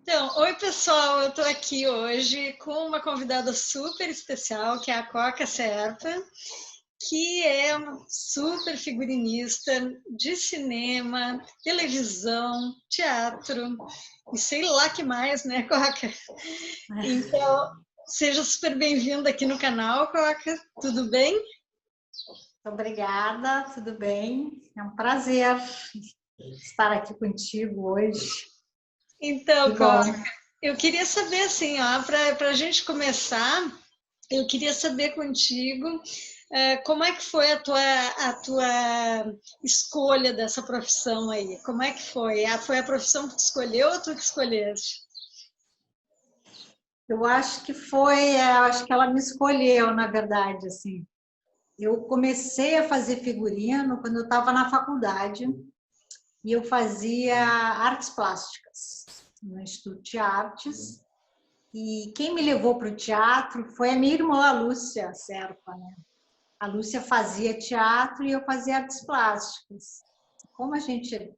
Então, oi pessoal, eu estou aqui hoje com uma convidada super especial, que é a Coca Serpa, que é uma super figurinista de cinema, televisão, teatro e sei lá que mais, né, Coca? Então, seja super bem-vinda aqui no canal, Coca, tudo bem? Obrigada, tudo bem? É um prazer estar aqui contigo hoje. Então, Que bom. Coca, eu queria saber assim, ó, para a gente começar, eu queria saber contigo como é que foi a tua escolha dessa profissão aí? Como é que foi? Foi a profissão que tu escolheu ou tu que escolheste? Eu acho que foi, acho que ela me escolheu, na verdade, assim. Eu comecei a fazer figurino quando eu estava na faculdade e eu fazia artes plásticas no Instituto de Artes. E quem me levou para o teatro foi a minha irmã, a Lúcia Serpa, né? A Lúcia fazia teatro e eu fazia artes plásticas. Como a gente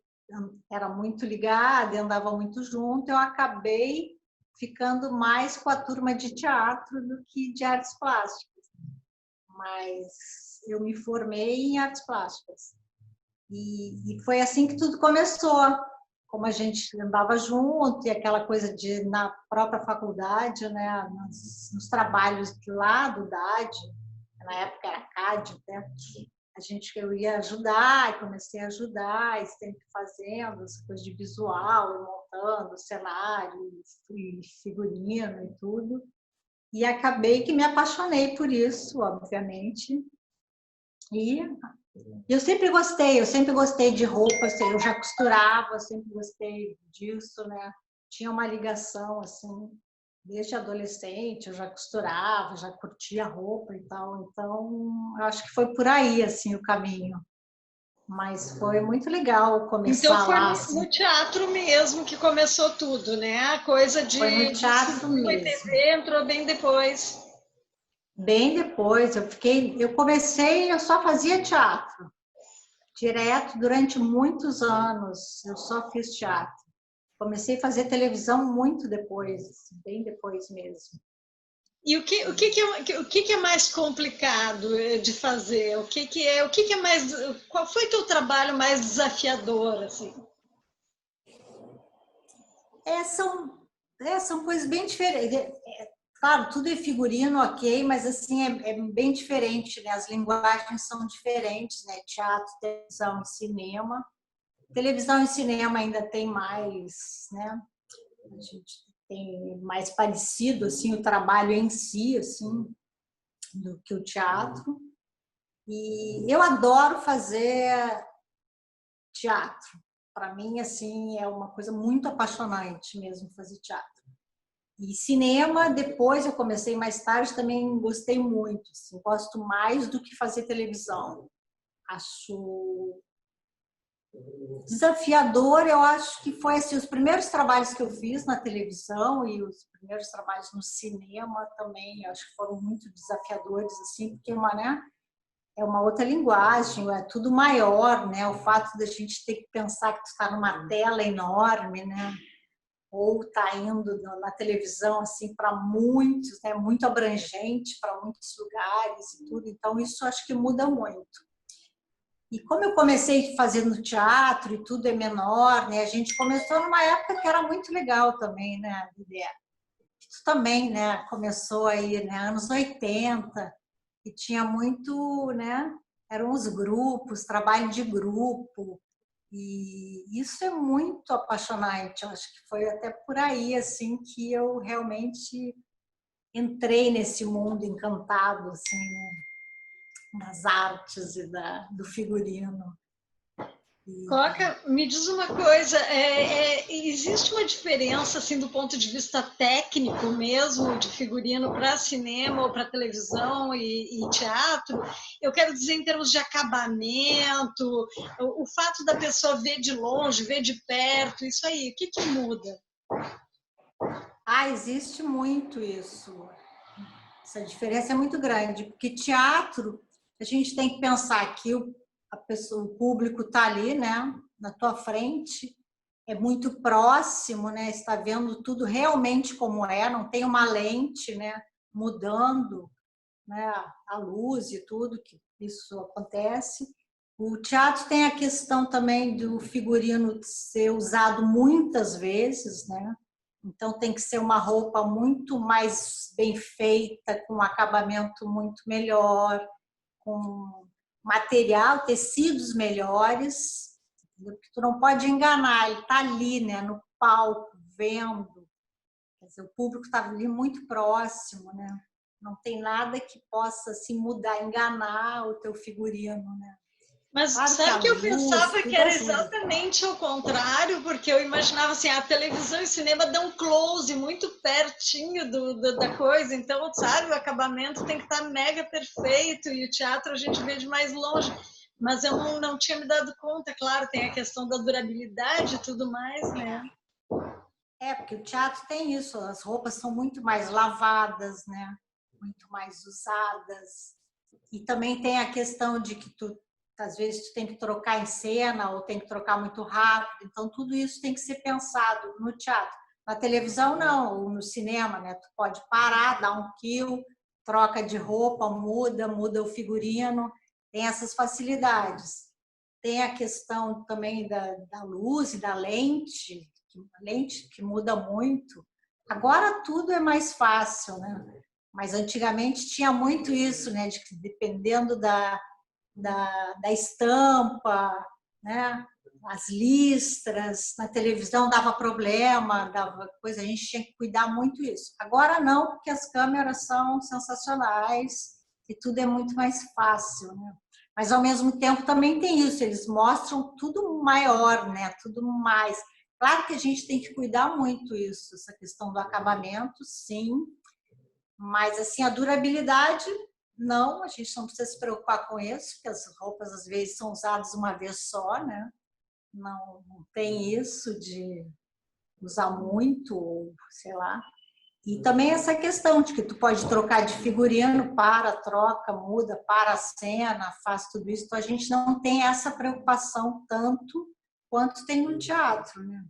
era muito ligada, andava muito junto, eu acabei ficando mais com a turma de teatro do que de artes plásticas. Mas eu me formei em artes plásticas. E foi assim que tudo começou. Como a gente andava junto e aquela coisa de, na própria faculdade, né, nos trabalhos lá do DAD, na época era CAD, né, eu ia ajudar, e comecei a ajudar, e sempre fazendo as coisas de visual, e montando cenário, e figurino e tudo. E acabei que me apaixonei por isso, obviamente. E eu sempre gostei de roupa, assim, eu já costurava, sempre gostei disso, né? Tinha uma ligação, assim, desde adolescente, eu já costurava, já curtia roupa e tal, então eu acho que foi por aí, assim, o caminho. Mas foi muito legal Então começar foi lá, no assim, teatro mesmo que começou tudo, né? A coisa foi no de teatro cinema e mesmo. TV entrou bem depois. Bem depois, eu comecei, eu só fazia teatro, direto, durante muitos anos, eu só fiz teatro. Comecei a fazer televisão muito depois, bem depois mesmo. E o que é mais complicado de fazer? O que é mais, qual foi teu trabalho mais desafiador, assim? É, são coisas bem diferentes. Claro, tudo é figurino, ok, mas assim é bem diferente, né? As linguagens são diferentes, né? Teatro, televisão, cinema. Televisão e cinema ainda tem mais, né? A gente tem mais parecido assim o trabalho em si, assim, do que o teatro. E eu adoro fazer teatro. Para mim, assim, é uma coisa muito apaixonante mesmo fazer teatro. E cinema, depois eu comecei mais tarde, também gostei muito. Assim, gosto mais do que fazer televisão. Acho desafiador, eu acho que foi assim, os primeiros trabalhos que eu fiz na televisão e os primeiros trabalhos no cinema também, eu acho que foram muito desafiadores, assim, porque é uma outra linguagem, é tudo maior, né? O fato da gente ter que pensar que tu está numa tela enorme, né? Ou está indo na televisão assim para muitos, né? Muito abrangente para muitos lugares e tudo. Então isso acho que muda muito. E como eu comecei fazendo teatro e tudo é menor, né? A gente começou numa época que era muito legal também, né, Lidé? Isso também, né? Começou aí, né? Anos 80 e tinha muito, né? Eram os grupos, trabalho de grupo, e isso é muito apaixonante. Eu acho que foi até por aí assim que eu realmente entrei nesse mundo encantado assim, né? Das artes e do figurino. Coca, me diz uma coisa, existe uma diferença assim do ponto de vista técnico mesmo de figurino para cinema ou para televisão e teatro? Eu quero dizer em termos de acabamento, o fato da pessoa ver de longe, ver de perto, isso aí, o que muda? Existe muito isso. Essa diferença é muito grande, porque teatro, a gente tem que pensar que a pessoa, o público está ali, né, na tua frente, é muito próximo, né? Está vendo tudo realmente como é, não tem uma lente, né? Mudando, né? A luz e tudo, que isso acontece. O teatro tem a questão também do figurino ser usado muitas vezes, né? Então tem que ser uma roupa muito mais bem feita, com um acabamento muito melhor, com material, tecidos melhores, porque tu não pode enganar, ele está ali, né, no palco, vendo, quer dizer, o público está ali muito próximo, né? Não tem nada que possa assim, mudar, enganar o teu figurino, né? Mas Claro que sabe a que eu luz, pensava que tudo era ajuda. exatamente o contrário, porque eu imaginava assim, a televisão e o cinema dão close muito pertinho da coisa, então, sabe, o acabamento tem que estar mega perfeito e o teatro a gente vê de mais longe. Mas eu não tinha me dado conta, claro, tem a questão da durabilidade e tudo mais, né? Porque o teatro tem isso, as roupas são muito mais lavadas, né? Muito mais usadas. E também tem a questão de que tu, às vezes, tu tem que trocar em cena ou tem que trocar muito rápido. Então, tudo isso tem que ser pensado no teatro. Na televisão, não, ou no cinema, né? Tu pode parar, dar um kill, troca de roupa, muda o figurino. Tem essas facilidades. Tem a questão também da luz e da lente, a lente que muda muito. Agora tudo é mais fácil, né? Mas antigamente tinha muito isso, né? De que dependendo da estampa, né? As listras, na televisão dava problema, dava coisa, a gente tinha que cuidar muito isso. Agora não, porque as câmeras são sensacionais e tudo é muito mais fácil, né? Mas ao mesmo tempo também tem isso, eles mostram tudo maior, né? Tudo mais. Claro que a gente tem que cuidar muito isso, essa questão do acabamento, sim, mas assim a durabilidade não, a gente não precisa se preocupar com isso, porque as roupas às vezes são usadas uma vez só, né? Não tem isso de usar muito, ou sei lá. E também essa questão de que tu pode trocar de figurino, troca, muda, para a cena, faz tudo isso. Então a gente não tem essa preocupação tanto quanto tem no teatro, né?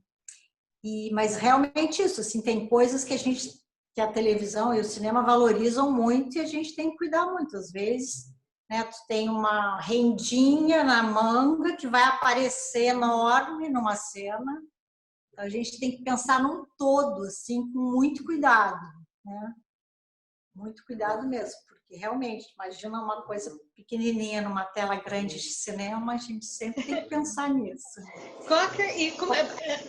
Mas realmente isso, assim, tem coisas que a televisão e o cinema valorizam muito e a gente tem que cuidar muito. Às vezes, né, tu tem uma rendinha na manga que vai aparecer enorme numa cena. Então, a gente tem que pensar num todo, assim, com muito cuidado, né? Muito cuidado mesmo, porque realmente, imagina uma coisa pequenininha numa tela grande de cinema, a gente sempre tem que pensar nisso. Coca,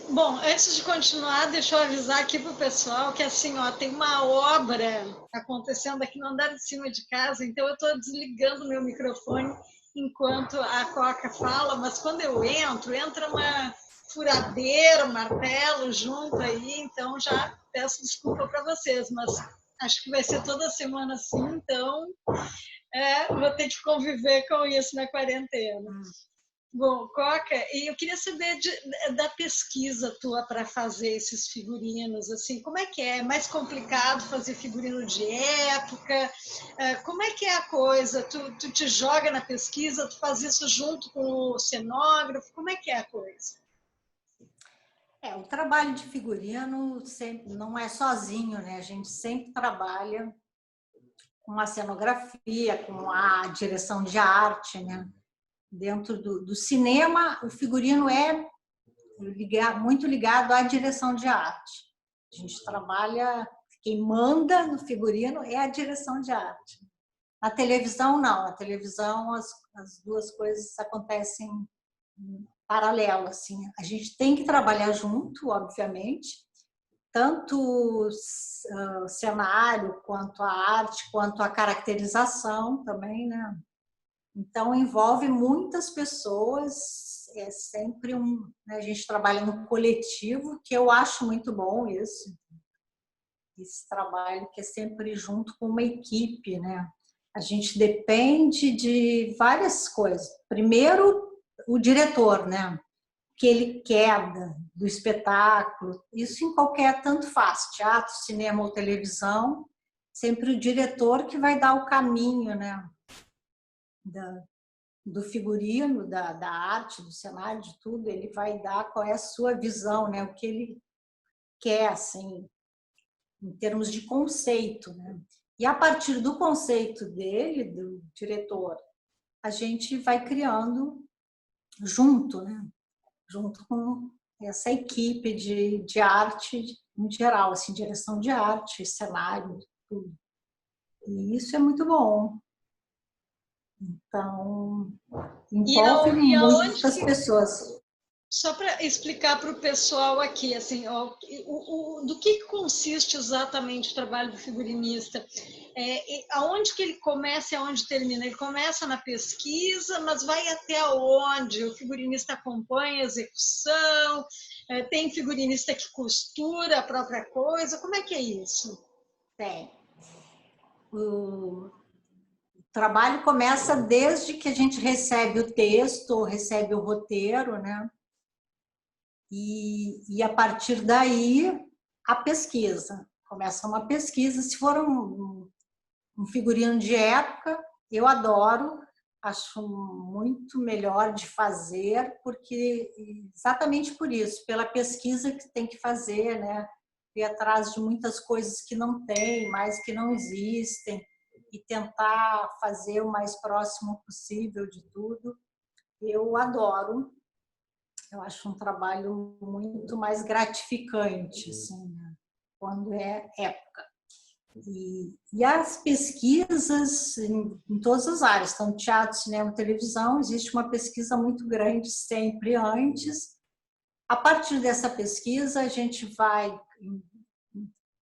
bom, antes de continuar, deixa eu avisar aqui para o pessoal que assim, ó, tem uma obra acontecendo aqui no andar de cima de casa, então eu estou desligando meu microfone enquanto a Coca fala, mas quando eu entra uma furadeira, um martelo junto aí, então já peço desculpa para vocês, mas acho que vai ser toda semana assim, então vou ter que conviver com isso na quarentena. Bom, Coca, e eu queria saber da pesquisa tua para fazer esses figurinos, assim, como é que é? É mais complicado fazer figurino de época? Como é que é a coisa? Tu te joga na pesquisa, tu faz isso junto com o cenógrafo? Como é que é a coisa? O trabalho de figurino sempre, não é sozinho, né? A gente sempre trabalha com a cenografia, com a direção de arte, né? Dentro do cinema, o figurino é muito ligado à direção de arte. A gente trabalha, quem manda no figurino é a direção de arte. Na televisão, não. Na televisão, as duas coisas acontecem em paralelo, assim. A gente tem que trabalhar junto, obviamente, tanto o cenário, quanto a arte, quanto a caracterização também, né? Então, envolve muitas pessoas, é sempre né, a gente trabalha no coletivo, que eu acho muito bom isso, esse trabalho que é sempre junto com uma equipe, né? A gente depende de várias coisas. Primeiro, o diretor, né? Que ele quer do espetáculo, isso em qualquer, tanto faz, teatro, cinema ou televisão, sempre o diretor que vai dar o caminho, né? do figurino, da arte, do cenário, de tudo, ele vai dar qual é a sua visão, né? O que ele quer, assim, em termos de conceito, né? E a partir do conceito dele, do diretor, a gente vai criando junto, né? Junto com essa equipe de arte em geral, assim, direção de arte, cenário, tudo. E isso é muito bom. Então, envolve E aonde muitas que, pessoas. só para explicar para o pessoal aqui, assim, ó, do que consiste exatamente o trabalho do figurinista? Aonde que ele começa e aonde termina? Ele começa na pesquisa, mas vai até onde? O figurinista acompanha a execução, tem figurinista que costura a própria coisa, como é que é isso? Tem. O trabalho começa desde que a gente recebe o texto, ou recebe o roteiro, né? E a partir daí, a pesquisa. Começa uma pesquisa. Se for um figurino de época, eu adoro, acho muito melhor de fazer, porque exatamente por isso, pela pesquisa que tem que fazer, né? Ir atrás de muitas coisas que não tem, mais que não existem, e tentar fazer o mais próximo possível de tudo. Eu adoro. Eu acho um trabalho muito mais gratificante, assim, né? Quando é época. E as pesquisas em todas as áreas, tanto teatro, cinema, televisão, existe uma pesquisa muito grande sempre antes. A partir dessa pesquisa, a gente vai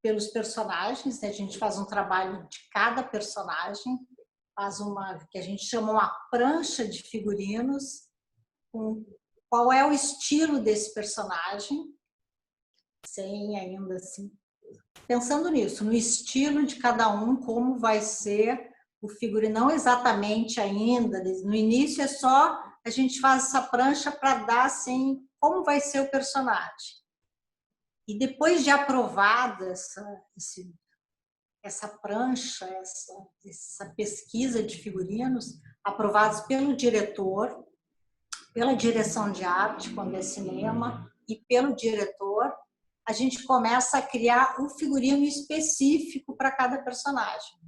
pelos personagens, né? A gente faz um trabalho de cada personagem, faz uma que a gente chama uma prancha de figurinos, com qual é o estilo desse personagem, sem ainda assim pensando nisso, no estilo de cada um, como vai ser o figurino, não exatamente ainda, no início é só a gente faz essa prancha para dar assim, como vai ser o personagem. E depois de aprovada essa prancha, essa pesquisa de figurinos, aprovados pelo diretor, pela direção de arte, quando é cinema, e pelo diretor, a gente começa a criar um figurino específico para cada personagem.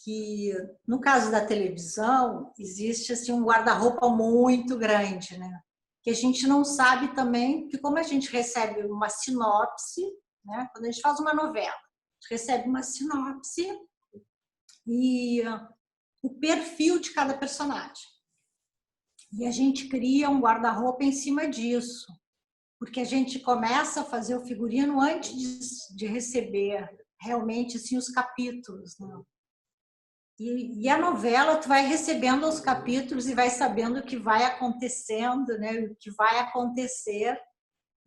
Que, no caso da televisão, existe assim, um guarda-roupa muito grande, né? Que a gente não sabe também, que como a gente recebe uma sinopse, né? Quando a gente faz uma novela, a gente recebe uma sinopse e o perfil de cada personagem. E a gente cria um guarda-roupa em cima disso, porque a gente começa a fazer o figurino antes de receber realmente assim, os capítulos. Né? E a novela, tu vai recebendo os capítulos e vai sabendo o que vai acontecendo, né? O que vai acontecer.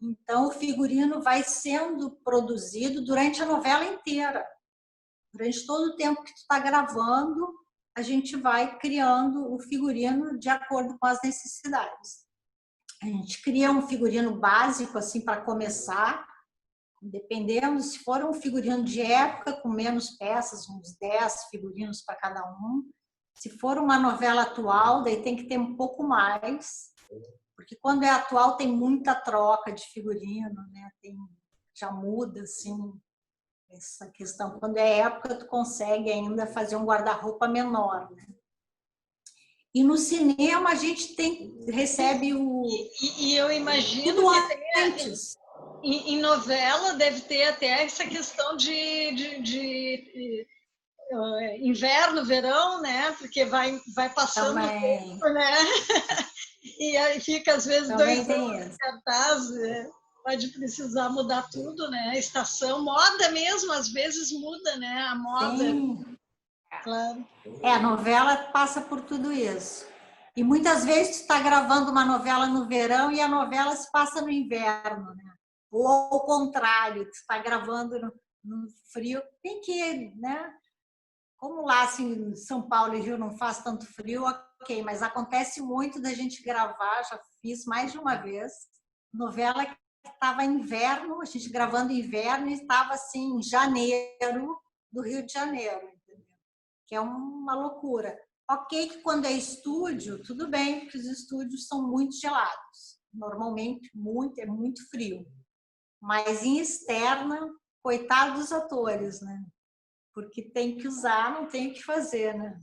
Então, o figurino vai sendo produzido durante a novela inteira. Durante todo o tempo que tu está gravando, a gente vai criando o figurino de acordo com as necessidades. A gente cria um figurino básico assim para começar, dependendo, se for um figurino de época com menos peças, uns 10 figurinos para cada um. Se for uma novela atual, daí tem que ter um pouco mais, porque quando é atual tem muita troca de figurino, né? Já muda assim essa questão. Quando é época, tu consegue ainda fazer um guarda-roupa menor, né? E no cinema a gente recebe E eu imagino tudo que antes. Em novela deve ter até essa questão inverno, verão, né? Porque vai passando o Também, tempo, né? E aí fica às vezes também 2 anos tem em isso. cartaz, né? Pode precisar mudar tudo, né? Estação, moda mesmo, às vezes muda, né? A moda, Sim. claro. A novela passa por tudo isso. E muitas vezes tu está gravando uma novela no verão e a novela se passa no inverno, né? Ou ao contrário, tu está gravando no frio. Tem que, né? Como lá assim, em São Paulo e Rio não faz tanto frio, ok, mas acontece muito da gente gravar, já fiz mais de uma vez, novela que estava inverno, a gente gravando inverno e estava assim, em janeiro do Rio de Janeiro, entendeu? Que é uma loucura. Ok que quando é estúdio, tudo bem, porque os estúdios são muito gelados. Normalmente, é muito frio. Mas em externa, coitado dos atores, né? Porque tem que usar, não tem o que fazer, né?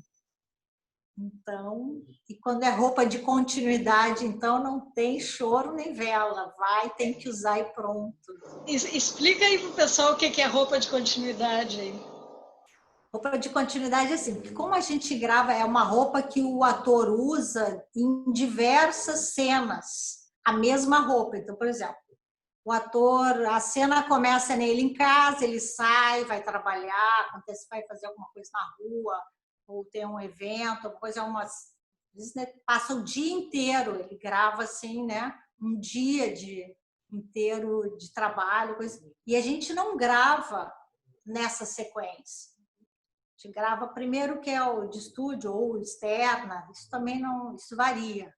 Então, e quando é roupa de continuidade, então não tem choro nem vela. Vai, tem que usar e pronto. Explica aí pro pessoal o que é roupa de continuidade aí. Roupa de continuidade é assim, porque como a gente grava, é uma roupa que o ator usa em diversas cenas, a mesma roupa. Então, por exemplo, o ator, a cena começa nele em casa, ele sai, vai trabalhar, acontece, vai fazer alguma coisa na rua, ou tem um evento, coisa, passa o dia inteiro, ele grava assim, né? Um dia inteiro de trabalho, coisa, e a gente não grava nessa sequência. A gente grava primeiro que é o de estúdio ou externa, isso também não, isso varia.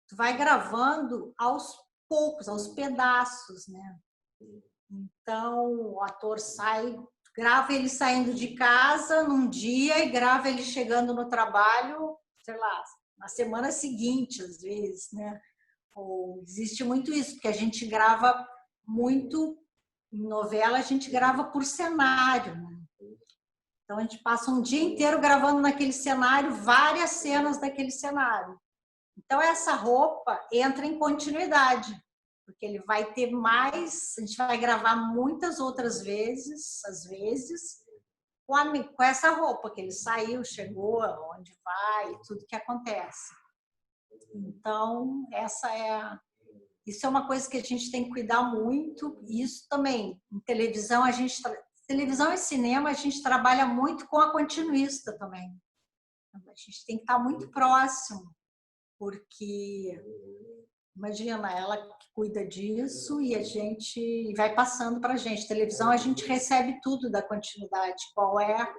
Tu vai gravando aos poucos, aos pedaços, né? Então, o ator sai, grava ele saindo de casa num dia e grava ele chegando no trabalho, sei lá, na semana seguinte, às vezes, né? Ou existe muito isso, porque a gente grava muito, em novela a gente grava por cenário, né? Então, a gente passa um dia inteiro gravando naquele cenário, várias cenas daquele cenário. Então, essa roupa entra em continuidade, porque ele vai ter mais, a gente vai gravar muitas outras vezes, às vezes, com essa roupa, que ele saiu, chegou, onde vai, tudo que acontece. Então, isso é uma coisa que a gente tem que cuidar muito, e isso também, em televisão, televisão e cinema, a gente trabalha muito com a continuista também. A gente tem que estar muito próximo, porque, imagina, ela que cuida disso e a gente vai passando para a gente. Televisão, a gente recebe tudo da continuidade, qual é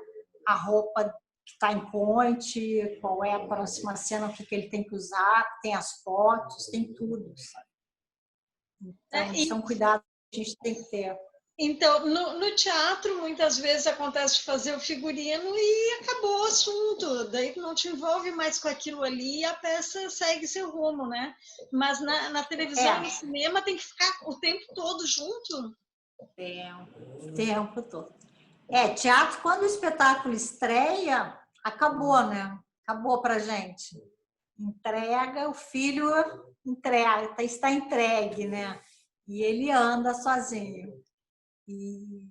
a roupa que está em ponte, qual é a próxima cena, o que ele tem que usar, tem as fotos, tem tudo, sabe? Então, isso é um cuidado que a gente tem que ter. Então, no teatro, muitas vezes acontece de fazer o figurino e acabou o assunto. Daí não te envolve mais com aquilo ali e a peça segue seu rumo, né? Mas na televisão e no cinema tem que ficar o tempo todo junto? O tempo todo. Teatro, quando o espetáculo estreia, acabou, né? Acabou pra gente. Entrega, o filho está entregue, né? E ele anda sozinho. E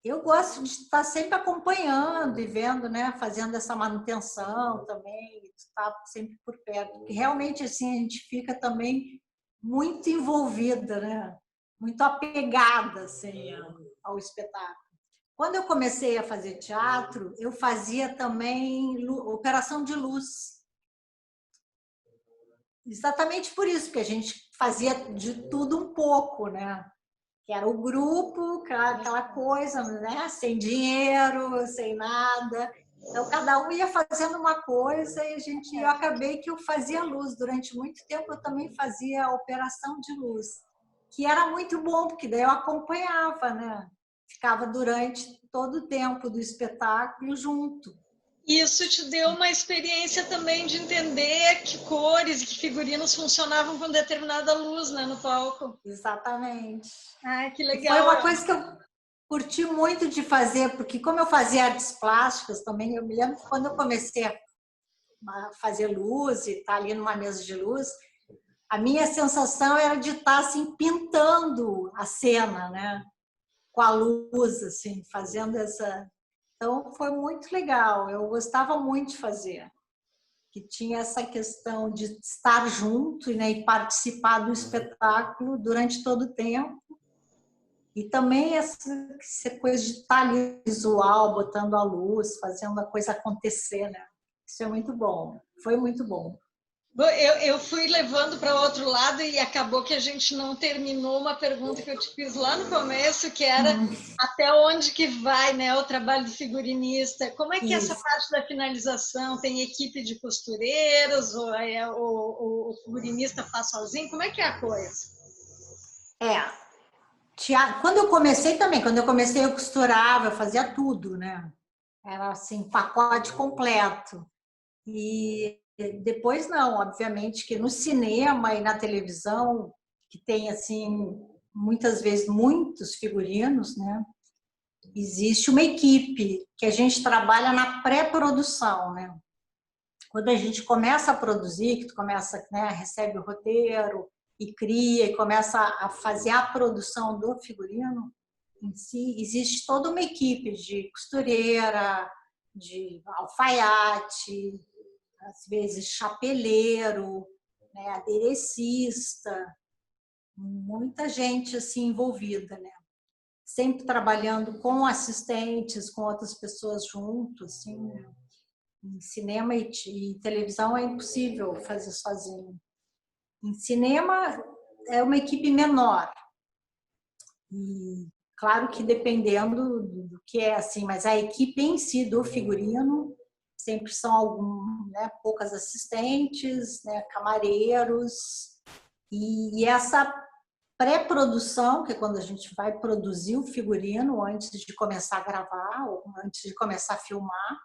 eu gosto de estar sempre acompanhando e vendo, né? Fazendo essa manutenção também, estar sempre por perto. Porque realmente, assim, a gente fica também muito envolvida, né? Muito apegada, assim, ao espetáculo. Quando eu comecei a fazer teatro, eu fazia também operação de luz. Exatamente por isso, que a gente fazia de tudo um pouco, né? Que era o grupo, aquela coisa, né? Sem dinheiro, sem nada. Então, cada um ia fazendo uma coisa e eu acabei que eu fazia luz. Durante muito tempo, eu também fazia operação de luz, que era muito bom, porque daí eu acompanhava, né? Ficava durante todo o tempo do espetáculo junto. Isso te deu uma experiência também de entender que cores e que figurinos funcionavam com determinada luz, né, no palco. Exatamente. Ah, que legal. E foi uma coisa que eu curti muito de fazer, porque como eu fazia artes plásticas também, eu me lembro que quando eu comecei a fazer luz e estar ali numa mesa de luz, a minha sensação era de estar assim pintando a cena, né? Com a luz, assim, fazendo essa. Então foi muito legal. Eu gostava muito de fazer, que tinha essa questão de estar junto, né, e participar do espetáculo durante todo o tempo. E também essa coisa de estar ali visual, botando a luz, fazendo a coisa acontecer, né? Isso é muito bom. Foi muito bom. Eu fui levando para outro lado e acabou que a gente não terminou uma pergunta que eu te fiz lá no começo, que era até onde que vai, né, o trabalho do figurinista? Como é que é essa parte da finalização? Tem equipe de costureiros ou o figurinista faz sozinho? Como é que é a coisa? Quando eu comecei também, quando eu comecei eu costurava, eu fazia tudo, né? Era assim, pacote completo. E depois não, obviamente que no cinema e na televisão, que tem assim muitas vezes muitos figurinos, né? Existe uma equipe que a gente trabalha na pré-produção, né? Quando a gente começa a produzir, que tu começa, né, recebe o roteiro e cria e começa a fazer a produção do figurino em si, existe toda uma equipe de costureira, de alfaiate, às vezes chapeleiro, né, aderecista, muita gente assim envolvida, né? Sempre trabalhando com assistentes, com outras pessoas junto, assim, né? Em cinema e televisão é impossível fazer sozinho. Em cinema é uma equipe menor. E claro que dependendo do que é assim, mas a equipe em si do figurino sempre são né, poucas assistentes, né, camareiros. E essa pré-produção, que é quando a gente vai produzir o figurino antes de começar a gravar ou antes de começar a filmar,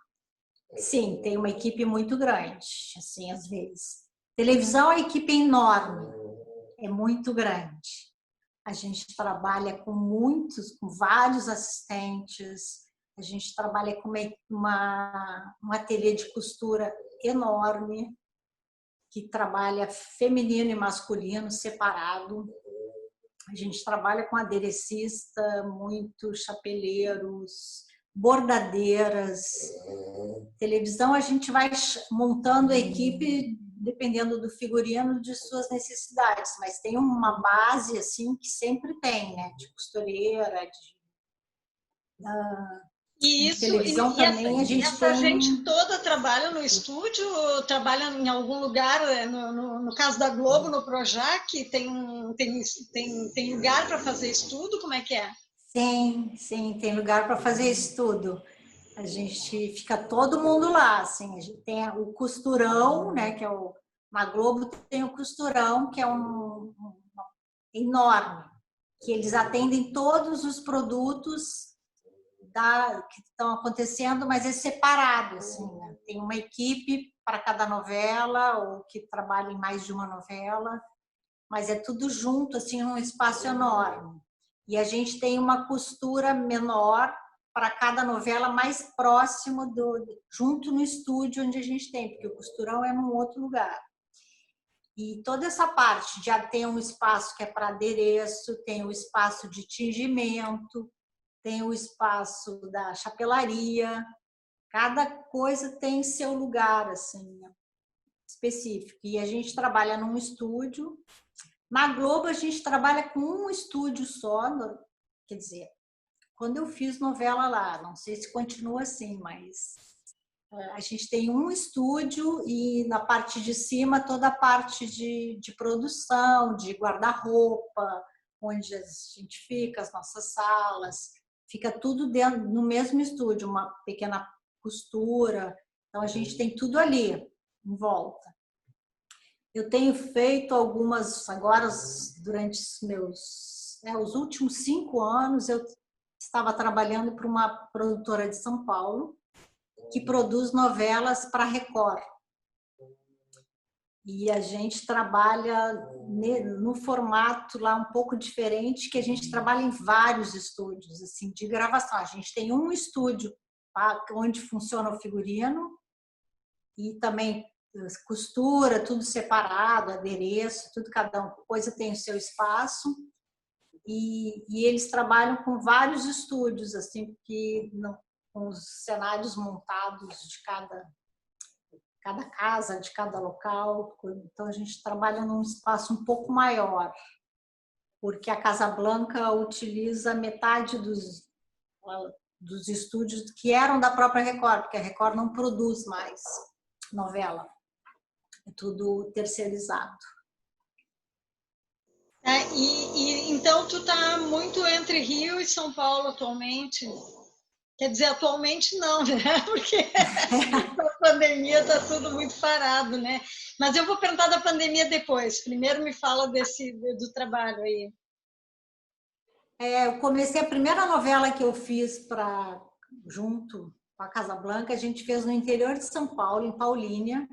sim, tem uma equipe muito grande, assim, às vezes. Televisão, a equipe é enorme, é muito grande. A gente trabalha com vários assistentes, a gente trabalha com um ateliê de costura enorme, que trabalha feminino e masculino separado. A gente trabalha com aderecista, muitos chapeleiros, bordadeiras. Televisão, a gente vai montando a equipe dependendo do figurino de suas necessidades, mas tem uma base assim que sempre tem, né? De costureira, E de isso, televisão também a gente essa gente tem. toda trabalha no estúdio, ou trabalha em algum lugar, no caso da Globo, no Projac, tem lugar para fazer estudo? Como é que é? Sim, sim, tem lugar para fazer estudo. A gente fica todo mundo lá, assim, a gente tem o costurão, né, que é na Globo tem o costurão, que é enorme, que eles atendem todos os produtos que estão acontecendo, mas é separado, assim, né? Tem uma equipe para cada novela, ou que trabalha em mais de uma novela, mas é tudo junto, assim, num espaço enorme. E a gente tem uma costura menor para cada novela mais próximo junto no estúdio onde a gente tem, porque o costurão é num outro lugar. E toda essa parte já tem um espaço que é para adereço, tem o espaço de tingimento, tem o espaço da chapelaria. Cada coisa tem seu lugar assim específico. E a gente trabalha num estúdio. Na Globo a gente trabalha com um estúdio só, quer dizer, quando eu fiz novela lá, não sei se continua assim, mas a gente tem um estúdio e na parte de cima toda a parte de produção, de guarda-roupa, onde a gente fica, as nossas salas, fica tudo dentro no mesmo estúdio, uma pequena costura, então a gente tem tudo ali em volta. Eu tenho feito algumas, agora durante os últimos 5 anos, eu estava trabalhando para uma produtora de São Paulo, que produz novelas para Record. E a gente trabalha no formato lá um pouco diferente, que a gente trabalha em vários estúdios assim, de gravação. A gente tem um estúdio onde funciona o figurino e também costura, tudo separado, adereço, tudo, cada coisa tem o seu espaço. E eles trabalham com vários estúdios, assim, com os cenários montados de cada casa, de cada local. Então, a gente trabalha num espaço um pouco maior, porque a Casa Blanca utiliza metade dos estúdios que eram da própria Record, porque a Record não produz mais novela. É tudo terceirizado. Então tu tá muito entre Rio e São Paulo atualmente? Quer dizer, atualmente não, né? Porque com a pandemia está tudo muito parado, né? Mas eu vou perguntar da pandemia depois. Primeiro me fala do trabalho aí. Eu comecei a primeira novela que eu fiz junto com a Casa Blanca, a gente fez no interior de São Paulo, em Paulínia,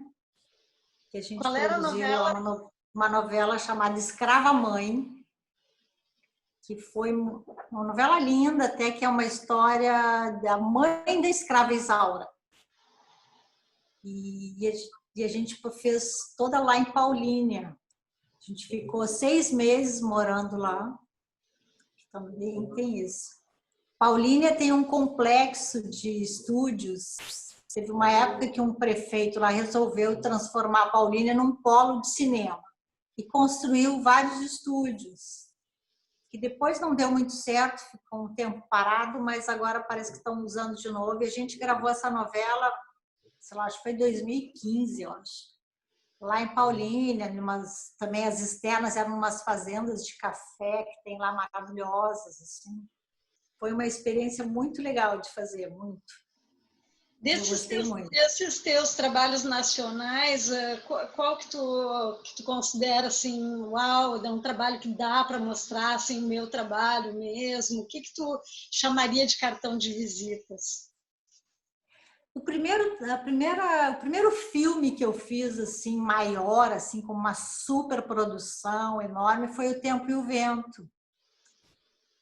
que a gente Qual era a produziu lá novela? uma novela chamada Escrava Mãe, que foi uma novela linda, até que é uma história da mãe da escrava Isaura. E a gente fez toda lá em Paulínia. A gente ficou 6 meses morando lá. Também tem isso. Paulínia tem um complexo de estúdios. Teve uma época que um prefeito lá resolveu transformar Paulínia num polo de cinema e construiu vários estúdios, que depois não deu muito certo, ficou um tempo parado, mas agora parece que estão usando de novo. E a gente gravou essa novela, sei lá, acho que foi em 2015, eu acho. Lá em Paulínia, também as externas eram umas fazendas de café que tem lá maravilhosas, assim. Foi uma experiência muito legal de fazer, muito. Eu gostei muito. Desses teus trabalhos nacionais, qual que tu considera assim, uau, é um trabalho que dá para mostrar assim, o meu trabalho mesmo? O que tu chamaria de cartão de visitas? O primeiro filme que eu fiz assim maior, assim com uma super produção enorme, foi O Tempo e o Vento,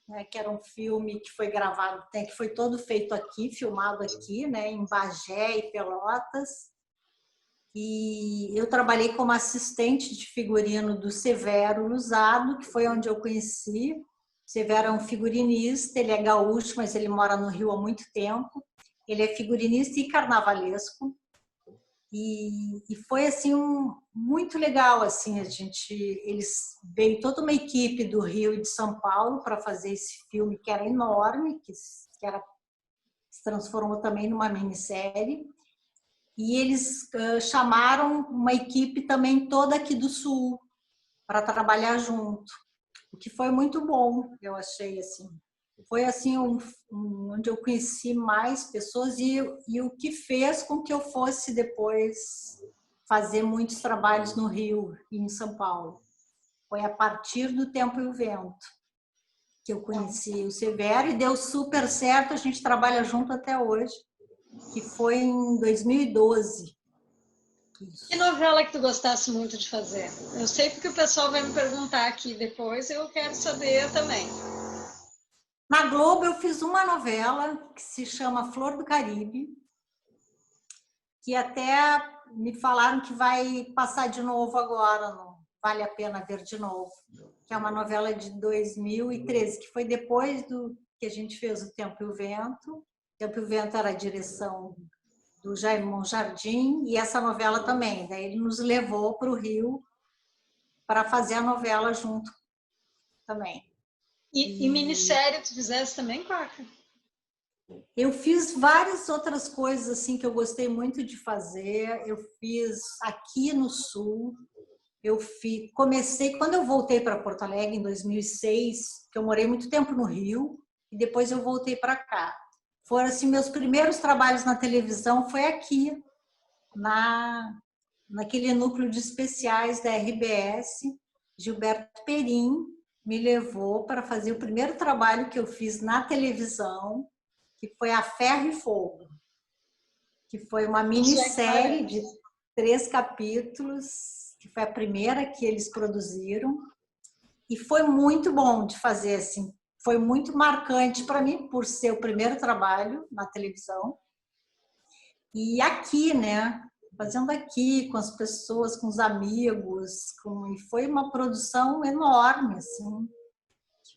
né, que era um filme que foi gravado, que foi todo feito aqui, filmado aqui, né, em Bagé e Pelotas. E eu trabalhei como assistente de figurino do Severo Luzado, que foi onde eu conheci. O Severo é um figurinista, ele é gaúcho, mas ele mora no Rio há muito tempo. Ele é figurinista e carnavalesco. E foi assim muito legal, assim, veio toda uma equipe do Rio e de São Paulo para fazer esse filme que era enorme, que se transformou também numa minissérie. E eles chamaram uma equipe também toda aqui do Sul para trabalhar junto, o que foi muito bom, eu achei assim. Foi assim onde eu conheci mais pessoas e o que fez com que eu fosse depois fazer muitos trabalhos no Rio e em São Paulo. Foi a partir do Tempo e o Vento que eu conheci o Severo e deu super certo, a gente trabalha junto até hoje, que foi em 2012. Que novela que tu gostasse muito de fazer? Eu sei porque o pessoal vai me perguntar aqui depois, eu quero saber também. Na Globo eu fiz uma novela que se chama Flor do Caribe, que até me falaram que vai passar de novo agora, não vale a pena ver de novo, que é uma novela de 2013, que foi depois do que a gente fez O Tempo e o Vento. O Tempo e o Vento era a direção do Jaime Monjardim e essa novela também. Daí ele nos levou para o Rio para fazer a novela junto também. E minissérie tu fizesse também, Quaca? Eu fiz várias outras coisas assim que eu gostei muito de fazer. Eu fiz aqui no Sul. Comecei quando eu voltei para Porto Alegre em 2006, que eu morei muito tempo no Rio e depois eu voltei para cá. Foram assim meus primeiros trabalhos na televisão foi aqui naquele núcleo de especiais da RBS. Gilberto Perim me levou para fazer o primeiro trabalho que eu fiz na televisão, que foi A Ferro e Fogo, que foi uma minissérie de 3 capítulos, que foi a primeira que eles produziram, e foi muito bom de fazer, assim, foi muito marcante para mim, por ser o primeiro trabalho na televisão, e aqui, né, fazendo aqui, com as pessoas, com os amigos, e foi uma produção enorme, assim,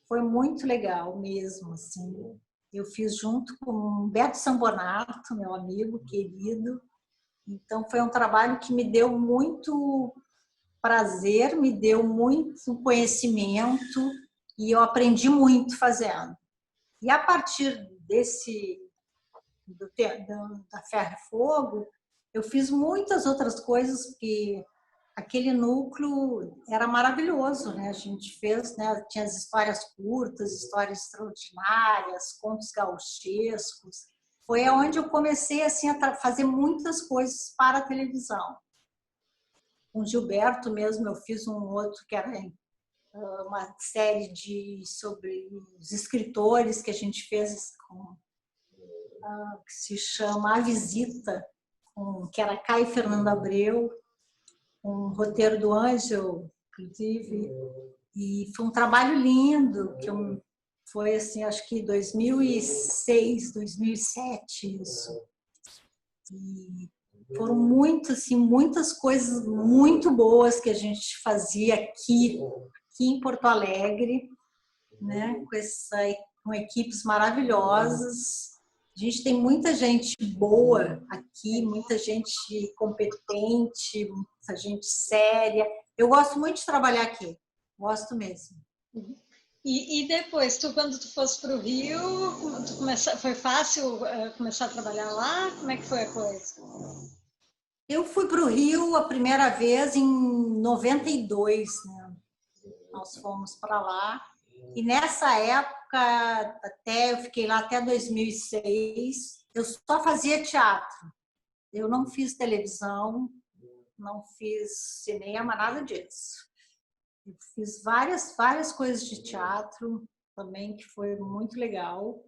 foi muito legal mesmo, assim. Eu fiz junto com o Beto Sambonato, meu amigo querido. Então, foi um trabalho que me deu muito prazer, me deu muito conhecimento e eu aprendi muito fazendo. E a partir da Ferro e Fogo, eu fiz muitas outras coisas que aquele núcleo era maravilhoso, né? A gente fez, né? Tinha as histórias curtas, histórias extraordinárias, contos gauchescos. Foi onde eu comecei assim a fazer muitas coisas para a televisão. Com Gilberto mesmo eu fiz um outro que era uma série sobre os escritores que a gente fez que se chama A Visita, que era Caio Fernando Abreu, um roteiro do Ângelo, inclusive, e foi um trabalho lindo, foi assim, acho que 2006, 2007, isso. E foram assim, muitas coisas muito boas que a gente fazia aqui em Porto Alegre, né? Com equipes maravilhosas. A gente tem muita gente boa aqui, muita gente competente, muita gente séria. Eu gosto muito de trabalhar aqui, gosto mesmo. E depois, quando tu fosse para o Rio, foi fácil começar a trabalhar lá? Como é que foi a coisa? Eu fui para o Rio a primeira vez em 92, né? Nós fomos para lá. E nessa época, eu fiquei lá até 2006, eu só fazia teatro. Eu não fiz televisão, não fiz cinema, nada disso. Eu fiz várias coisas de teatro também, que foi muito legal,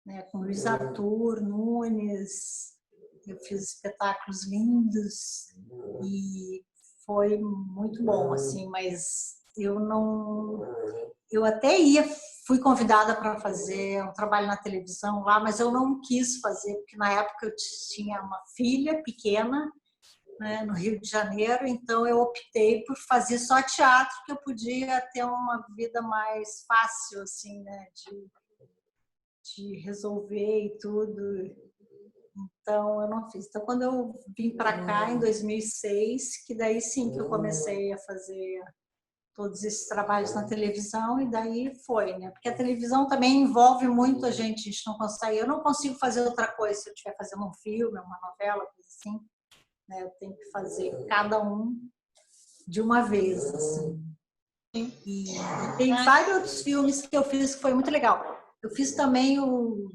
né? Com Luiz Arthur Nunes, eu fiz espetáculos lindos e foi muito bom, assim, mas eu até fui convidada para fazer um trabalho na televisão lá, mas eu não quis fazer, porque na época eu tinha uma filha pequena, né, no Rio de Janeiro, então eu optei por fazer só teatro, que eu podia ter uma vida mais fácil, assim, né, de resolver e tudo. Então, eu não fiz. Então, quando eu vim para cá, em 2006, que daí sim que eu comecei a fazer todos esses trabalhos na televisão, e daí foi, né? Porque a televisão também envolve muito a gente não consegue. Eu não consigo fazer outra coisa se eu estiver fazendo um filme, uma novela, coisa assim, né? Eu tenho que fazer cada um de uma vez, assim. E tem vários outros filmes que eu fiz que foi muito legal. Eu fiz também os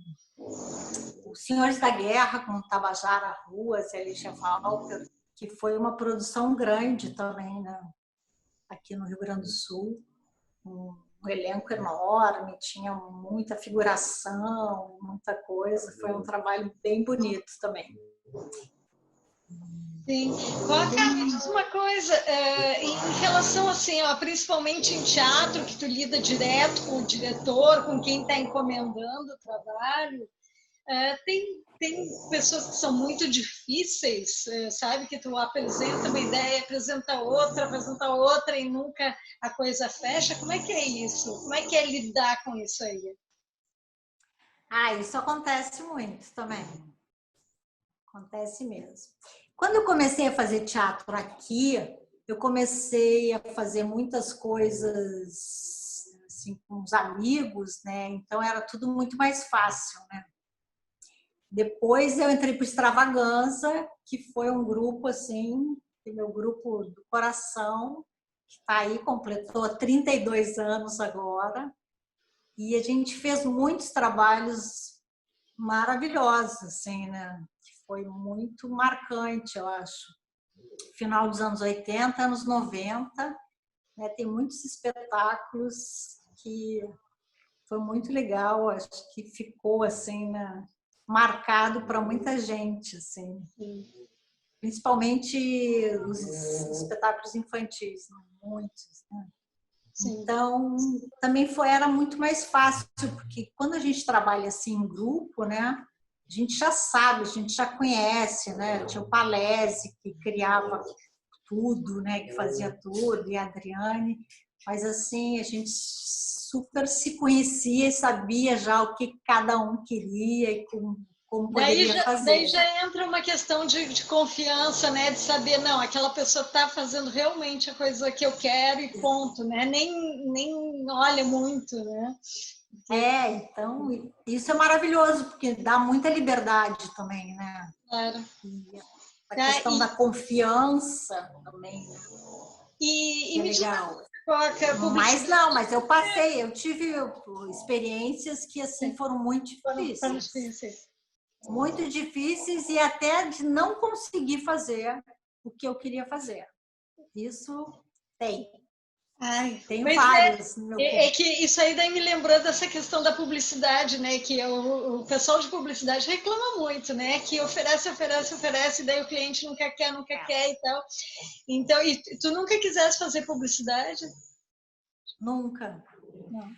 Senhores da Guerra, com Tabajara Ruas e Alicia Walker, que foi uma produção grande também, né? Aqui no Rio Grande do Sul. Um elenco enorme, tinha muita figuração, muita coisa. Foi um trabalho bem bonito também. Sim. Coca, me diz uma coisa, em relação assim, ó, principalmente em teatro, que tu lida direto com o diretor, com quem está encomendando o trabalho, tem pessoas que são muito difíceis, sabe? Que tu apresenta uma ideia, apresenta outra e nunca a coisa fecha. Como é que é isso? Como é que é lidar com isso aí? Isso acontece muito também. Acontece mesmo. Quando eu comecei a fazer teatro aqui, eu comecei a fazer muitas coisas assim, com os amigos, né? Então era tudo muito mais fácil, né? Depois eu entrei para o Extravaganza, que foi um grupo assim, meu grupo do coração, que está aí, completou 32 anos agora. E a gente fez muitos trabalhos maravilhosos, assim, né? Que foi muito marcante, eu acho. Final dos anos 80, anos 90, né? Tem muitos espetáculos que foi muito legal, acho que ficou assim, né? Marcado para muita gente, assim. Principalmente os espetáculos infantis, né? Muitos, né? Então, também era muito mais fácil, porque quando a gente trabalha assim em grupo, né, a gente já sabe, a gente já conhece, né? Tinha o Palese, que criava tudo, né, que fazia tudo, e a Adriane, mas assim, a gente super se conhecia e sabia já o que cada um queria e como poderia fazer. Daí já entra uma questão de confiança, né? De saber, não, aquela pessoa está fazendo realmente a coisa que eu quero e ponto, né? Nem olha muito, né? Então, isso é maravilhoso, porque dá muita liberdade também, né? Claro. A questão da confiança também, né? E é legal. Mas eu tive experiências que assim foram muito difíceis. Muito difíceis e até de não conseguir fazer o que eu queria fazer. Isso tem. Ai, Tenho pois vários no meu é que isso aí daí me lembrou dessa questão da publicidade, né? Que o pessoal de publicidade reclama muito, né? Que oferece, oferece, oferece, e daí o cliente nunca quer e tal. Então, e tu nunca quisesse fazer publicidade? Nunca, Não.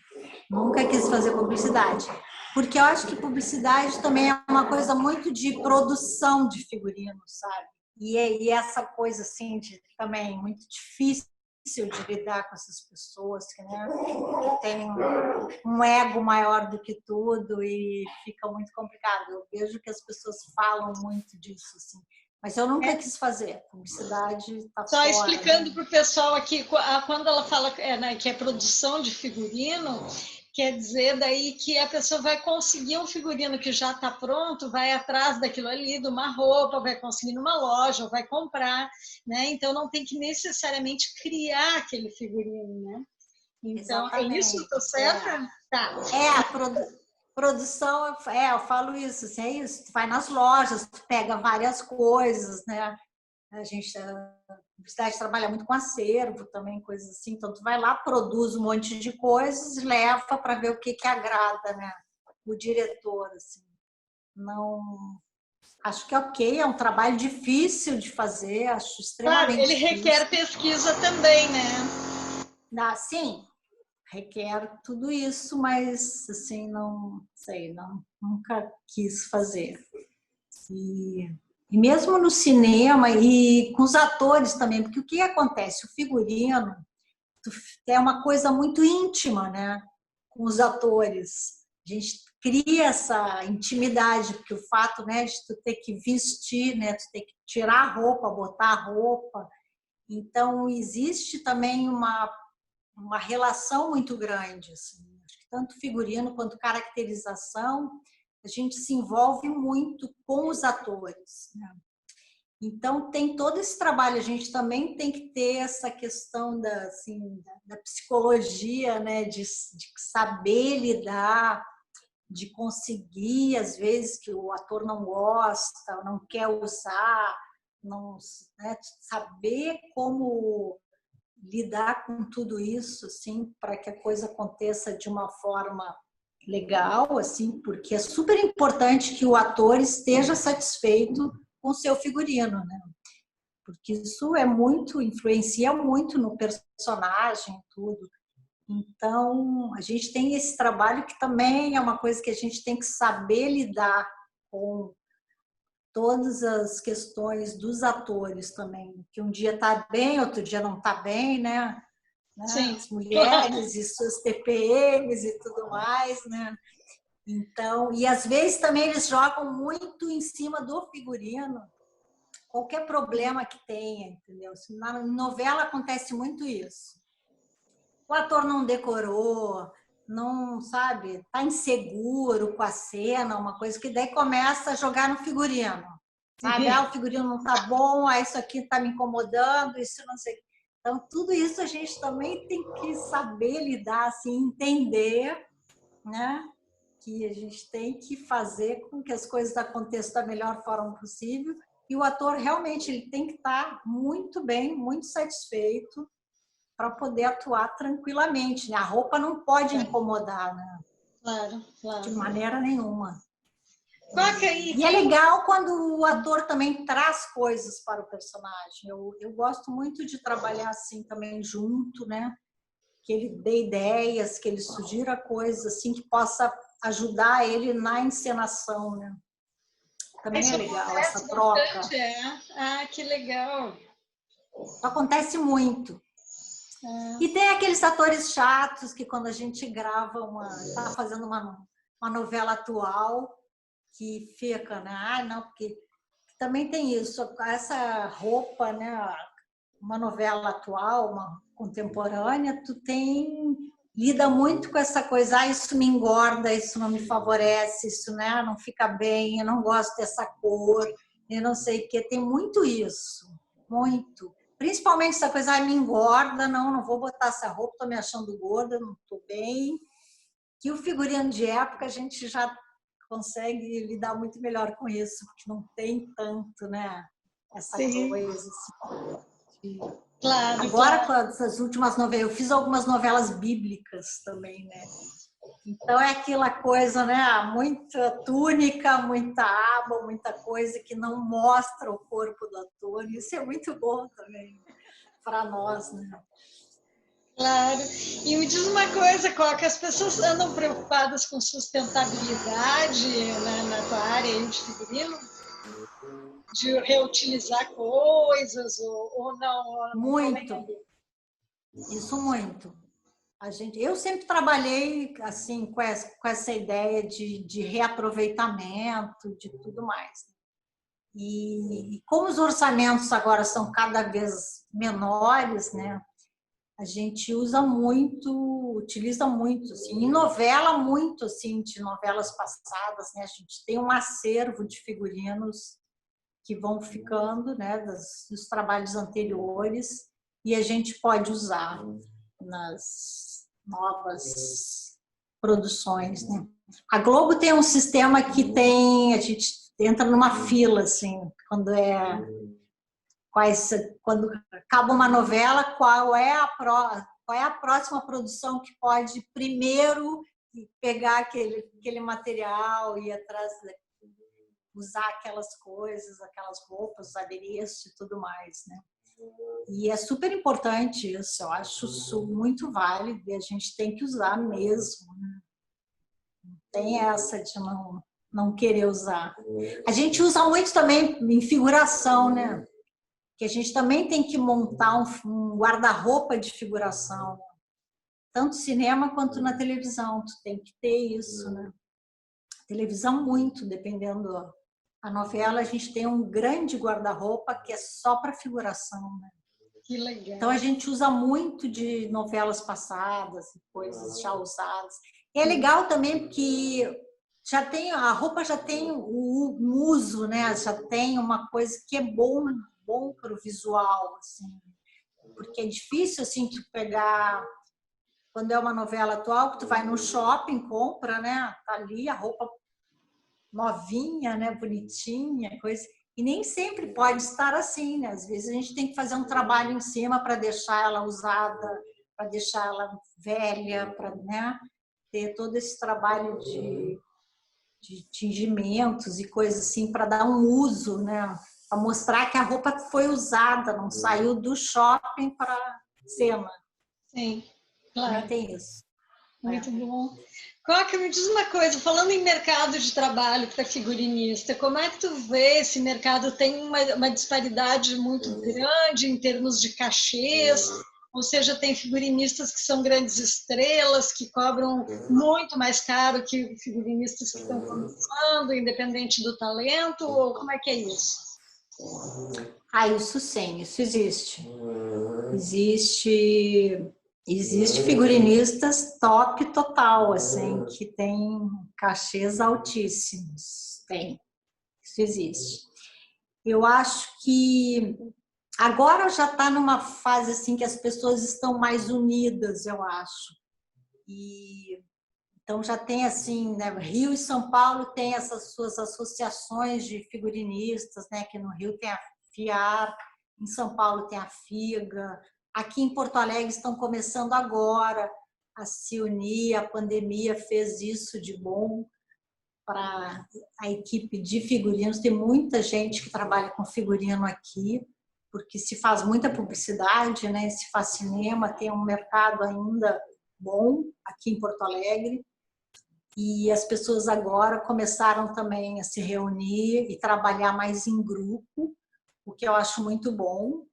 nunca quis fazer publicidade. Porque eu acho que publicidade também é uma coisa muito de produção de figurinos, sabe? E essa coisa, assim, de, também muito difícil de lidar com essas pessoas que, né, que têm um ego maior do que tudo e fica muito complicado. Eu vejo que as pessoas falam muito disso, assim. Mas eu nunca quis fazer. Publicidade está Só fora, explicando né? para o pessoal aqui, quando ela fala né, que é produção de figurino, quer dizer daí que a pessoa vai conseguir um figurino que já está pronto, vai atrás daquilo ali, de uma roupa, vai conseguir numa loja, vai comprar, né? Então não tem que necessariamente criar aquele figurino, né? Então, é isso? Exatamente. Estou certa? Tá. A produção, eu falo isso, assim, é isso. Tu vai nas lojas, tu pega várias coisas, né? A publicidade trabalha muito com acervo também, coisas assim. Então, tu vai lá, produz um monte de coisas, leva para ver o que que agrada, né? O diretor, assim. Não, acho que é ok, é um trabalho difícil de fazer, acho Claro, extremamente ele difícil. requer pesquisa também, né? Sim, requer tudo isso, mas assim, não sei, não, nunca quis fazer. E, e mesmo no cinema e com os atores também, porque o que acontece? O figurino é uma coisa muito íntima, né? Com os atores. A gente cria essa intimidade, porque o fato, né, de tu ter que vestir, né, tu ter que tirar a roupa, botar a roupa. Então, existe também uma relação muito grande. Assim. Acho que tanto figurino quanto caracterização, a gente se envolve muito com os atores. Né? Então, tem todo esse trabalho. A gente também tem que ter essa questão assim, da psicologia, né? de saber lidar, de conseguir, às vezes, que o ator não gosta, não quer usar, não, né? Saber como lidar com tudo isso, assim, para que a coisa aconteça de uma forma legal, assim, porque é super importante que o ator esteja satisfeito com o seu figurino, né? Porque isso é muito, influencia muito no personagem, tudo. Então, a gente tem esse trabalho que também é uma coisa que a gente tem que saber lidar com todas as questões dos atores também, que um dia está bem, outro dia não está bem, né? Sim, As claro. mulheres e suas TPMs e tudo mais, né? Então, e às vezes também eles jogam muito em cima do figurino, qualquer problema que tenha, entendeu? Na novela acontece muito isso. O ator não decorou, não, sabe, tá inseguro com a cena, uma coisa que daí começa a jogar no figurino. Sabe, o figurino não tá bom, isso aqui tá me incomodando, isso não sei. Então, tudo isso a gente também tem que saber lidar, assim, entender, né? Que a gente tem que fazer com que as coisas aconteçam da melhor forma possível. E o ator realmente ele tem que estar muito bem, muito satisfeito para poder atuar tranquilamente. A roupa não pode incomodar, né? Claro, De claro. maneira nenhuma. Qual que aí E é tem legal quando o ator também traz coisas para o personagem. Eu gosto muito de trabalhar assim também junto, né? Que ele dê ideias, que ele sugira coisas assim que possa ajudar ele na encenação, né? Também é isso legal essa acontece troca. bastante, é? Ah, que legal. Acontece muito. E É. tem aqueles atores chatos que quando a gente grava está fazendo uma novela atual que fica, né? Ah, não, porque também tem isso, essa roupa, né? Uma novela atual, uma contemporânea, tu lida muito com essa coisa, isso me engorda, isso não me favorece, isso, né, não fica bem, eu não gosto dessa cor, eu não sei o que, tem muito isso, muito. Principalmente essa coisa, me engorda, não vou botar essa roupa, estou me achando gorda, não estou bem. Que o figurino de época a gente já consegue lidar muito melhor com isso, porque não tem tanto, né, essa Sim. coisa assim. Claro, Agora, claro. com essas últimas novelas, eu fiz algumas novelas bíblicas também, né? Então é aquela coisa, né? Muita túnica, muita aba, muita coisa que não mostra o corpo do ator. Isso é muito bom também para nós, né? Claro. E me diz uma coisa, Coca, as pessoas andam preocupadas com sustentabilidade na tua área aí de figurino? De reutilizar coisas ou não estão nem Muito, aí? isso muito. Eu sempre trabalhei assim com essa ideia de reaproveitamento, de tudo mais. E como os orçamentos agora são cada vez menores, né? A gente usa muito, utiliza muito, assim, em novela muito, assim, de novelas passadas, né? A gente tem um acervo de figurinos que vão ficando, né, dos trabalhos anteriores e a gente pode usar nas novas produções, né? A Globo tem um sistema que tem, a gente entra numa fila, assim, quando acaba uma novela, qual é a próxima produção que pode primeiro pegar aquele material e ir atrás, usar aquelas coisas, aquelas roupas, os adereços e tudo mais, né? E é super importante isso, eu acho isso muito válido e a gente tem que usar mesmo, né? Tem essa de não querer usar. A gente usa muito também em figuração, né? Que a gente também tem que montar um guarda-roupa de figuração, tanto cinema quanto na televisão, tu tem que ter isso, né? Televisão muito, dependendo a novela, a gente tem um grande guarda-roupa que é só para figuração, né? Que legal. Então a gente usa muito de novelas passadas, coisas já usadas. E é legal também porque a roupa já tem um uso, né? Já tem uma coisa que é bom para o visual, assim. Porque é difícil assim tu pegar quando é uma novela atual que tu vai no shopping, compra, né? Tá ali a roupa novinha, né? Bonitinha, coisa. E nem sempre pode estar assim, né? Às vezes a gente tem que fazer um trabalho em cima para deixar ela usada, para deixar ela velha, para, né, ter todo esse trabalho de tingimentos e coisas assim para dar um uso, né? Para mostrar que a roupa foi usada, não saiu do shopping para cena. Sim, Também claro. tem isso. Muito bom. Coca, me diz uma coisa, falando em mercado de trabalho para figurinista, como é que tu vê esse mercado? Tem uma disparidade muito grande em termos de cachês, ou seja, tem figurinistas que são grandes estrelas, que cobram muito mais caro que figurinistas que estão começando, independente do talento, ou como é que é isso? Isso sim, isso existe. Existe figurinistas top total, assim, que tem cachês altíssimos. Tem, isso existe. Eu acho que agora já está numa fase assim que as pessoas estão mais unidas, eu acho. E então já tem assim, né, Rio e São Paulo tem essas suas associações de figurinistas, né, que no Rio tem a FIAR, em São Paulo tem a FIGA, aqui em Porto Alegre estão começando agora a se unir, a pandemia fez isso de bom para a equipe de figurinos, tem muita gente que trabalha com figurino aqui, porque se faz muita publicidade, né, se faz cinema, tem um mercado ainda bom aqui em Porto Alegre. E as pessoas agora começaram também a se reunir e trabalhar mais em grupo, o que eu acho muito bom.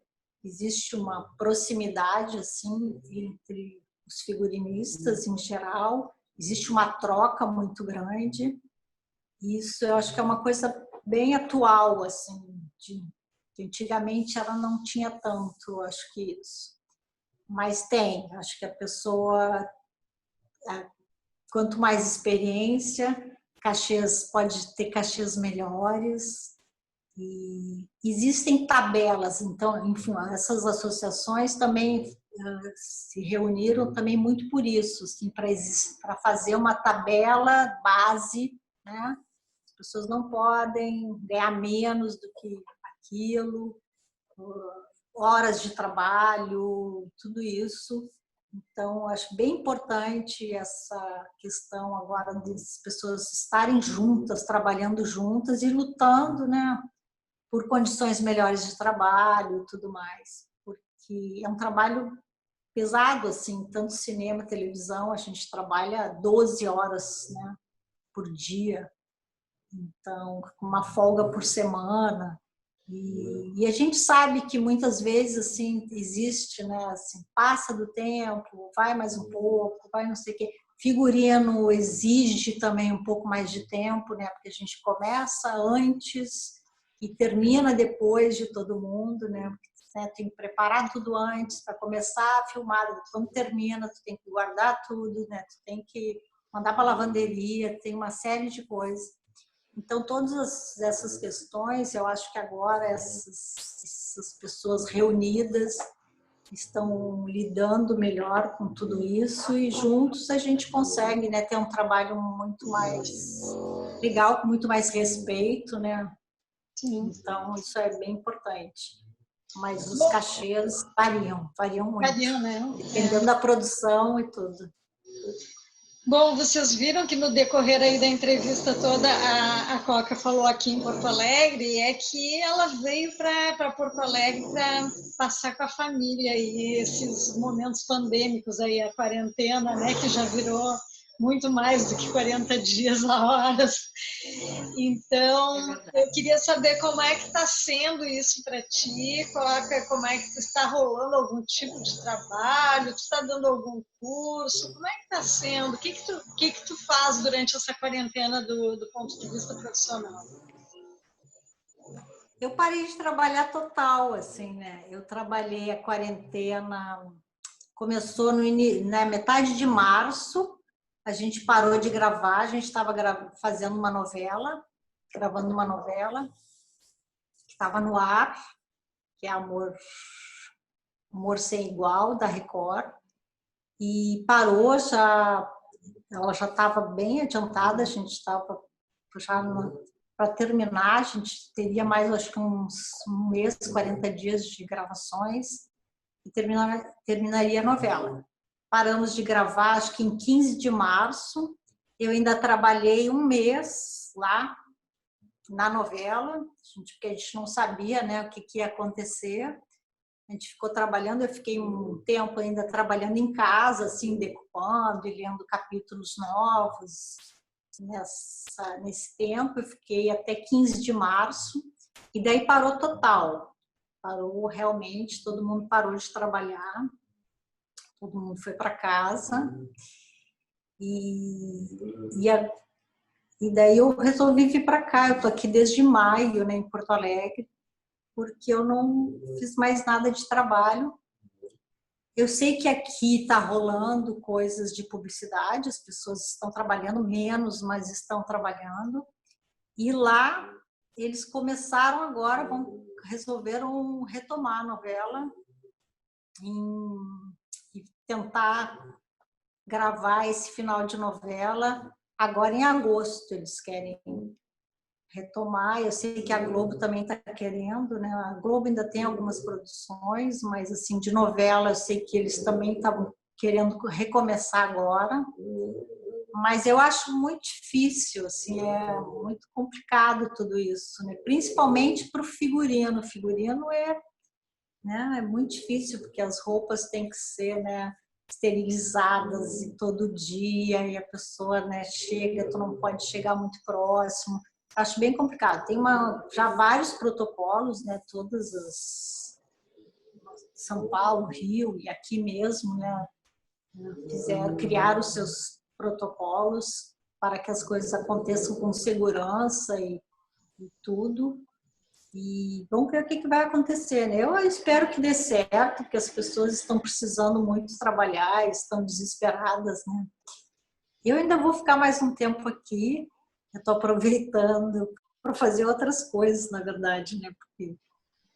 Existe uma proximidade assim entre os figurinistas em geral, existe uma troca muito grande. Isso eu acho que é uma coisa bem atual, assim, antigamente ela não tinha tanto, acho que isso. Mas tem, acho que a pessoa quanto mais experiência, pode ter cachês melhores. E existem tabelas, então, enfim, essas associações também se reuniram também muito por isso, assim, para fazer uma tabela base, né? As pessoas não podem ganhar menos do que aquilo, horas de trabalho, tudo isso. Então, acho bem importante essa questão agora das pessoas estarem juntas, trabalhando juntas e lutando, né, por condições melhores de trabalho e tudo mais. Porque é um trabalho pesado, assim, tanto cinema, televisão, a gente trabalha 12 horas, né, por dia. Então, com uma folga por semana. E a gente sabe que muitas vezes assim existe, né, assim, passa do tempo, vai mais um pouco, vai não sei o quê. Figurino exige também um pouco mais de tempo, né, porque a gente começa antes e termina depois de todo mundo, né, tem que preparar tudo antes para começar a filmar, quando termina, tu tem que guardar tudo, né, tu tem que mandar para a lavanderia, tem uma série de coisas. Então, todas essas questões, eu acho que agora essas pessoas reunidas estão lidando melhor com tudo isso e juntos a gente consegue, né, ter um trabalho muito mais legal, com muito mais respeito, né? Sim. Então, isso é bem importante. Mas os cachês variam muito. Variam, né? Dependendo da produção e tudo. Bom, vocês viram que no decorrer aí da entrevista toda a Coca falou aqui em Porto Alegre é que ela veio para Porto Alegre para passar com a família e esses momentos pandêmicos aí, a quarentena, né, que já virou muito mais do que 40 dias a horas. Então, eu queria saber como é que está sendo isso para ti, Coca, como é que está rolando algum tipo de trabalho, tu está dando algum curso, como é que está sendo? O que tu faz durante essa quarentena do ponto de vista profissional? Eu parei de trabalhar total, assim, né? Eu trabalhei a quarentena, começou na metade de março, a gente parou de gravar, a gente estava fazendo uma novela, gravando uma novela, que estava no ar, que é Amor Sem Igual, da Record, e parou, ela já estava bem adiantada, a gente estava já para terminar, a gente teria mais, acho que um mês, 40 dias de gravações, e terminaria a novela. Paramos de gravar, acho que em 15 de março. Eu ainda trabalhei um mês lá na novela, porque a gente não sabia, né, o que ia acontecer. A gente ficou trabalhando, eu fiquei um tempo ainda trabalhando em casa, assim, decupando e lendo capítulos novos. Nesse tempo, eu fiquei até 15 de março, e daí parou total. Parou realmente, todo mundo parou de trabalhar, todo mundo foi para casa. E daí eu resolvi vir para cá. Eu tô aqui desde maio, né, em Porto Alegre, porque eu não fiz mais nada de trabalho. Eu sei que aqui está rolando coisas de publicidade, as pessoas estão trabalhando menos, mas estão trabalhando. E lá eles começaram agora, resolveram retomar a novela e tentar gravar esse final de novela. Agora em agosto eles querem retomar. Eu sei que a Globo também está querendo, né? A Globo ainda tem algumas produções, mas assim, de novela eu sei que eles também estavam querendo recomeçar agora. Mas eu acho muito difícil, assim, é muito complicado tudo isso, né? Principalmente para o figurino. O figurino né, é muito difícil, porque as roupas têm que ser, né, esterilizadas e todo dia, e a pessoa, né, chega, tu não pode chegar muito próximo. Acho bem complicado. Tem já vários protocolos, né, todas as São Paulo, Rio e aqui mesmo, né, criaram os seus protocolos para que as coisas aconteçam com segurança e tudo. E vamos ver o que vai acontecer, né? Eu espero que dê certo, porque as pessoas estão precisando muito trabalhar, estão desesperadas, né? Eu ainda vou ficar mais um tempo aqui, eu estou aproveitando para fazer outras coisas, na verdade, né? Porque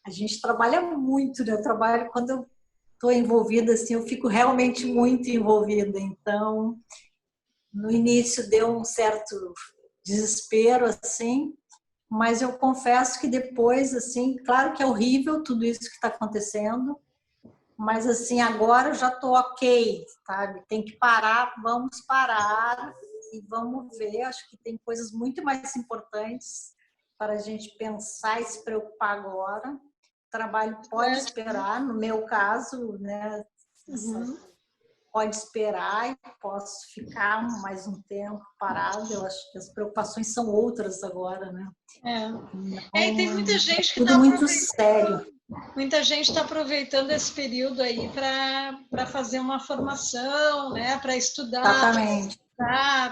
a gente trabalha muito, né? Eu trabalho, quando eu estou envolvida, assim, eu fico realmente muito envolvida. Então, no início deu um certo desespero, assim, mas eu confesso que depois, assim, claro que é horrível tudo isso que está acontecendo, mas assim, agora eu já estou ok, sabe? Tem que parar, vamos parar e vamos ver. Acho que tem coisas muito mais importantes para a gente pensar e se preocupar agora. O trabalho pode esperar, no meu caso, né? Pode esperar e posso ficar mais um tempo parado. Eu acho que as preocupações são outras agora, né? E tem muita gente que tudo muito sério. Muita gente está aproveitando esse período aí para fazer uma formação, né? Para estudar,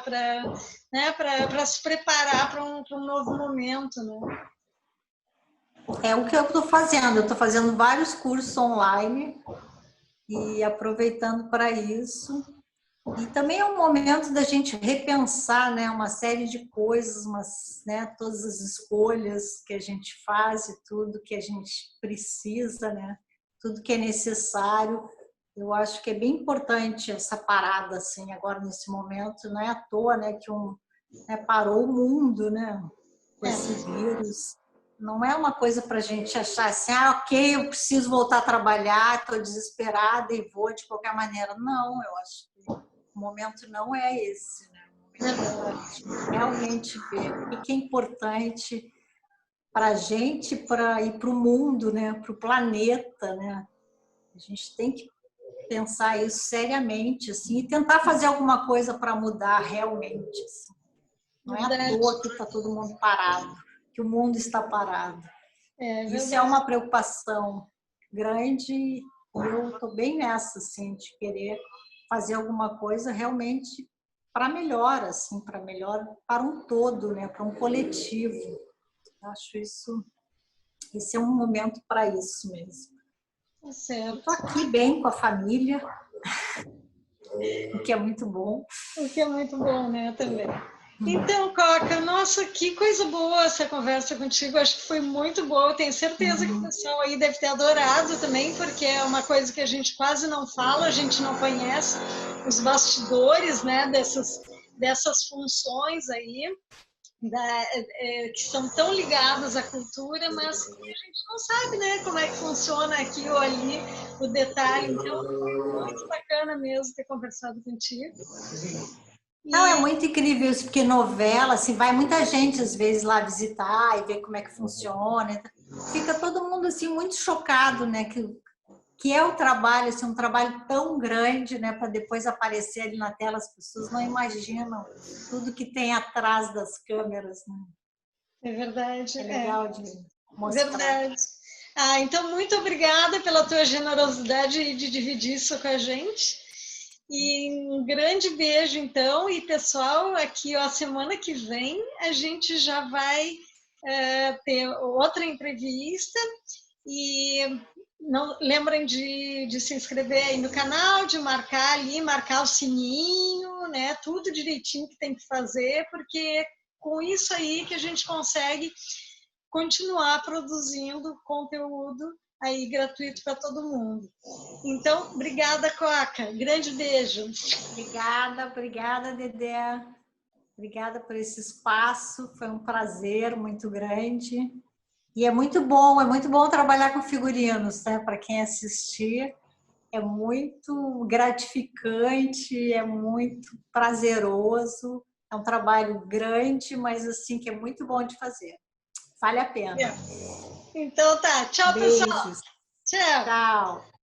para se preparar para um novo momento, né? É o que eu estou fazendo. Eu estou fazendo vários cursos online e aproveitando para isso. E também é um momento da gente repensar, né, uma série de coisas, né, todas as escolhas que a gente faz e tudo que a gente precisa, né, tudo que é necessário. Eu acho que é bem importante essa parada, assim, agora nesse momento. Não é à toa, né, que parou o mundo, né, com esse vírus. Não é uma coisa para a gente achar assim, ok, eu preciso voltar a trabalhar, estou desesperada e vou de qualquer maneira. Não, eu acho que o momento não é esse, né? O momento é a gente realmente ver o que é importante para a gente e para o mundo, né? Para o planeta, né? A gente tem que pensar isso seriamente, assim, e tentar fazer alguma coisa para mudar realmente. Assim. Não é à toa que está todo mundo parado, que o mundo está parado. Isso é uma preocupação grande e eu estou bem nessa, assim, de querer fazer alguma coisa realmente para melhor, assim, para melhor para um todo, né, para um coletivo. Eu acho isso, esse é um momento para isso mesmo. Certo. Estou aqui bem com a família, o que é muito bom. O que é muito bom, né, também. Então, Coca, nossa, que coisa boa essa conversa contigo, acho que foi muito boa, eu tenho certeza que o pessoal aí deve ter adorado também, porque é uma coisa que a gente quase não fala, a gente não conhece os bastidores, né, dessas funções aí, que são tão ligadas à cultura, mas a gente não sabe, né, como é que funciona aqui ou ali o detalhe, então foi muito bacana mesmo ter conversado contigo. Não, é muito incrível isso, porque novela, assim, vai muita gente às vezes lá visitar e ver como é que funciona. Fica todo mundo assim muito chocado, né? Que é o trabalho, assim, um trabalho tão grande, né? Para depois aparecer ali na tela, as pessoas não imaginam tudo que tem atrás das câmeras, né? É verdade. É legal de mostrar. Verdade. Então, muito obrigada pela tua generosidade de dividir isso com a gente. E um grande beijo, então. E, pessoal, aqui, ó, semana que vem, a gente já vai ter outra entrevista. E não lembrem de se inscrever aí no canal, de marcar ali, marcar o sininho, né? Tudo direitinho que tem que fazer, porque com isso aí que a gente consegue continuar produzindo conteúdo aí gratuito para todo mundo. Então, obrigada, Coca. Grande beijo. Obrigada, Dedé. Obrigada por esse espaço. Foi um prazer muito grande. E é muito bom trabalhar com figurinos, né? Para quem assistir, é muito gratificante, é muito prazeroso. É um trabalho grande, mas assim que é muito bom de fazer. Vale a pena. Então tá, tchau, Beijos. pessoal. Tchau. Tchau.